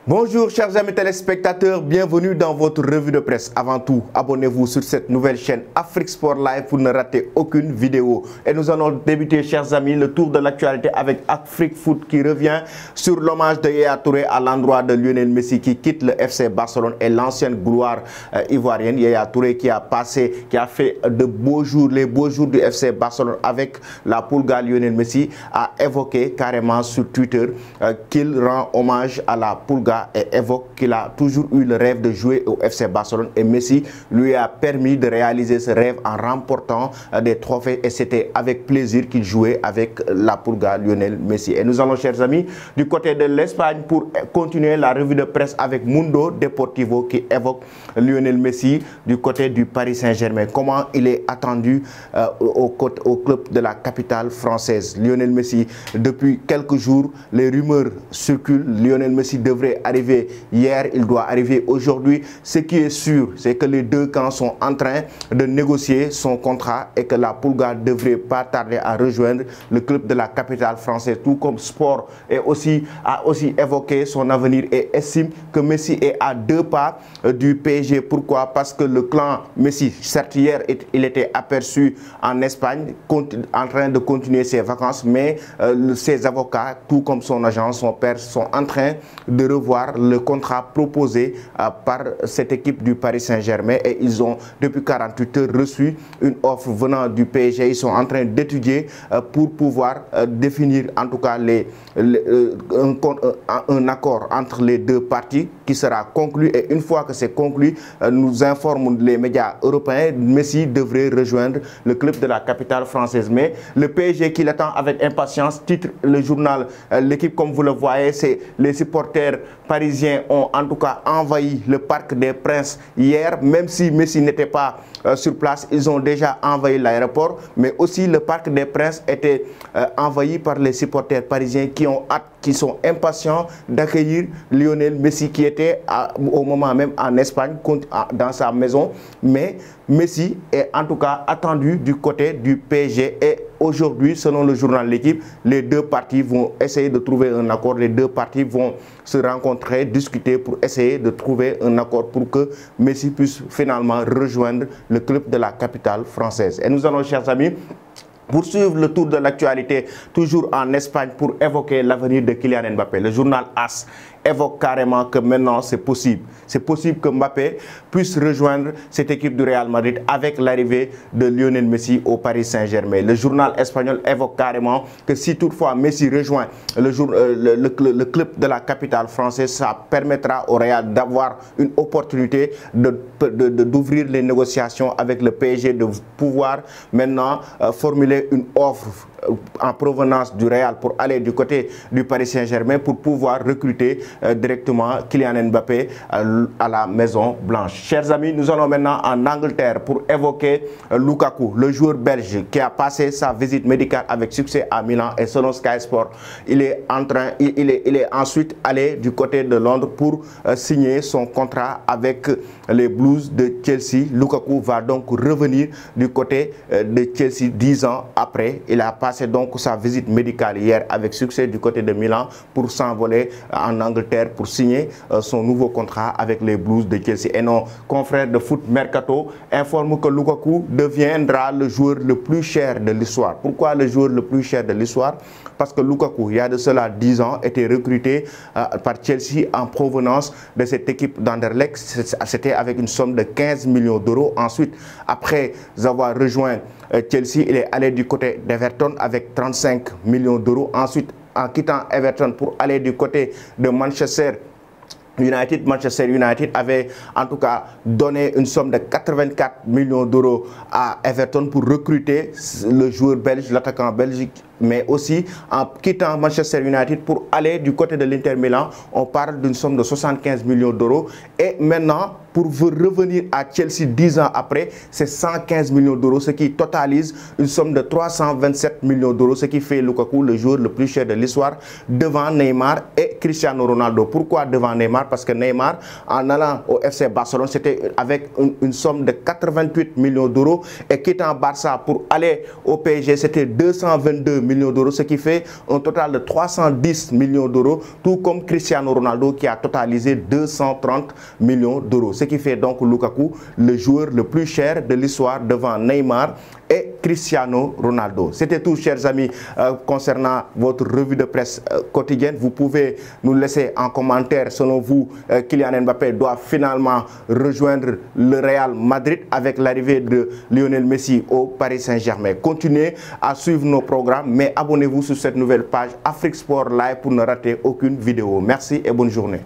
Bonjour chers amis téléspectateurs, bienvenue dans votre revue de presse. Avant tout, abonnez-vous sur cette nouvelle chaîne Afrique Sport Live pour ne rater aucune vidéo. Et nous allons débuter, chers amis, le tour de l'actualité avec Afrique Foot qui revient sur l'hommage de Yaya Touré à l'endroit de Lionel Messi qui quitte le FC Barcelone et l'ancienne gloire ivoirienne. Yaya Touré qui a fait de beaux jours, les beaux jours du FC Barcelone avec la Pulga. Lionel Messi a évoqué carrément sur Twitter qu'il rend hommage à la Pulga et évoque qu'il a toujours eu le rêve de jouer au FC Barcelone et Messi lui a permis de réaliser ce rêve en remportant des trophées et c'était avec plaisir qu'il jouait avec la Pulga Lionel Messi. Et nous allons, chers amis, du côté de l'Espagne pour continuer la revue de presse avec Mundo Deportivo qui évoque Lionel Messi du côté du Paris Saint-Germain. Comment il est attendu au club de la capitale française. Lionel Messi, depuis quelques jours, les rumeurs circulent. Lionel Messi devrait arriver hier, il doit arriver aujourd'hui. Ce qui est sûr, c'est que les deux camps sont en train de négocier son contrat et que la Pulga ne devrait pas tarder à rejoindre le club de la capitale française. Tout comme Sport a aussi évoqué son avenir et estime que Messi est à 2 pas du PSG. Pourquoi? Parce que le clan Messi, certes hier, il était aperçu en Espagne en train de continuer ses vacances, mais ses avocats, tout comme son agent, son père, sont en train de revoir le contrat proposé par cette équipe du Paris Saint-Germain et ils ont depuis 48 heures reçu une offre venant du PSG. Ils sont en train d'étudier pour pouvoir définir en tout cas un accord entre les deux parties qui sera conclu et une fois que c'est conclu, nous informent les médias européens, Messi devrait rejoindre le club de la capitale française. Mais le PSG qui l'attend avec impatience, titre le journal L'équipe, comme vous le voyez, c'est les supporters parisiens ont en tout cas envahi le Parc des Princes hier, même si Messi n'était pas sur place, ils ont déjà envahi l'aéroport, mais aussi le Parc des Princes était envahi par les supporters parisiens qui sont impatients d'accueillir Lionel Messi qui était au moment même en Espagne dans sa maison. Mais Messi est en tout cas attendu du côté du PSG et aujourd'hui, selon le journal L'équipe, les deux parties vont essayer de trouver un accord. Les deux parties vont se rencontrer, discuter pour essayer de trouver un accord pour que Messi puisse finalement rejoindre le club de la capitale française. Et nous allons, chers amis, poursuivre le tour de l'actualité, toujours en Espagne, pour évoquer l'avenir de Kylian Mbappé. Le journal AS évoque carrément que maintenant c'est possible. C'est possible que Mbappé puisse rejoindre cette équipe du Real Madrid avec l'arrivée de Lionel Messi au Paris Saint-Germain. Le journal espagnol évoque carrément que si toutefois Messi rejoint le club de la capitale française, ça permettra au Real d'avoir une opportunité d'ouvrir les négociations avec le PSG, de pouvoir maintenant formuler une offre en provenance du Real pour aller du côté du Paris Saint-Germain pour pouvoir recruter directement Kylian Mbappé à la Maison Blanche. Chers amis, nous allons maintenant en Angleterre pour évoquer Lukaku, le joueur belge qui a passé sa visite médicale avec succès à Milan et selon Sky Sport, il est ensuite allé du côté de Londres pour signer son contrat avec les Blues de Chelsea. Lukaku va donc revenir du côté de Chelsea 10 ans après. Il a passé donc sa visite médicale hier avec succès du côté de Milan pour s'envoler en Angleterre pour signer son nouveau contrat avec les Blues de Chelsea. Et nos confrères de Foot Mercato informent que Lukaku deviendra le joueur le plus cher de l'histoire. Pourquoi le joueur le plus cher de l'histoire? Parce que Lukaku, il y a de cela 10 ans, était recruté par Chelsea en provenance de cette équipe d'Anderlecht. C'était avec une somme de 15 millions d'euros. Ensuite, après avoir rejoint Chelsea, il est allé du côté d'Everton avec 35 millions d'euros. Ensuite, en quittant Everton pour aller du côté de Manchester United avait en tout cas donné une somme de 84 millions d'euros à Everton pour recruter le joueur belge, l'attaquant belge. Mais aussi en quittant Manchester United pour aller du côté de l'Inter Milan, on parle d'une somme de 75 millions d'euros. Et maintenant, pour revenir à Chelsea 10 ans après, c'est 115 millions d'euros, ce qui totalise une somme de 327 millions d'euros, ce qui fait Lukaku le joueur le plus cher de l'histoire devant Neymar et Cristiano Ronaldo. Pourquoi devant Neymar? Parce que Neymar, en allant au FC Barcelone, c'était avec une somme de 88 millions d'euros et quittant Barça pour aller au PSG, c'était 222 millions millions d'euros, ce qui fait un total de 310 millions d'euros, tout comme Cristiano Ronaldo qui a totalisé 230 millions d'euros. Ce qui fait donc Lukaku le joueur le plus cher de l'histoire devant Neymar et Cristiano Ronaldo. C'était tout, chers amis, concernant votre revue de presse quotidienne. Vous pouvez nous laisser en commentaire, selon vous, Kylian Mbappé doit finalement rejoindre le Real Madrid avec l'arrivée de Lionel Messi au Paris Saint-Germain. Continuez à suivre nos programmes, mais abonnez-vous sur cette nouvelle page Afrique Sport Live pour ne rater aucune vidéo. Merci et bonne journée.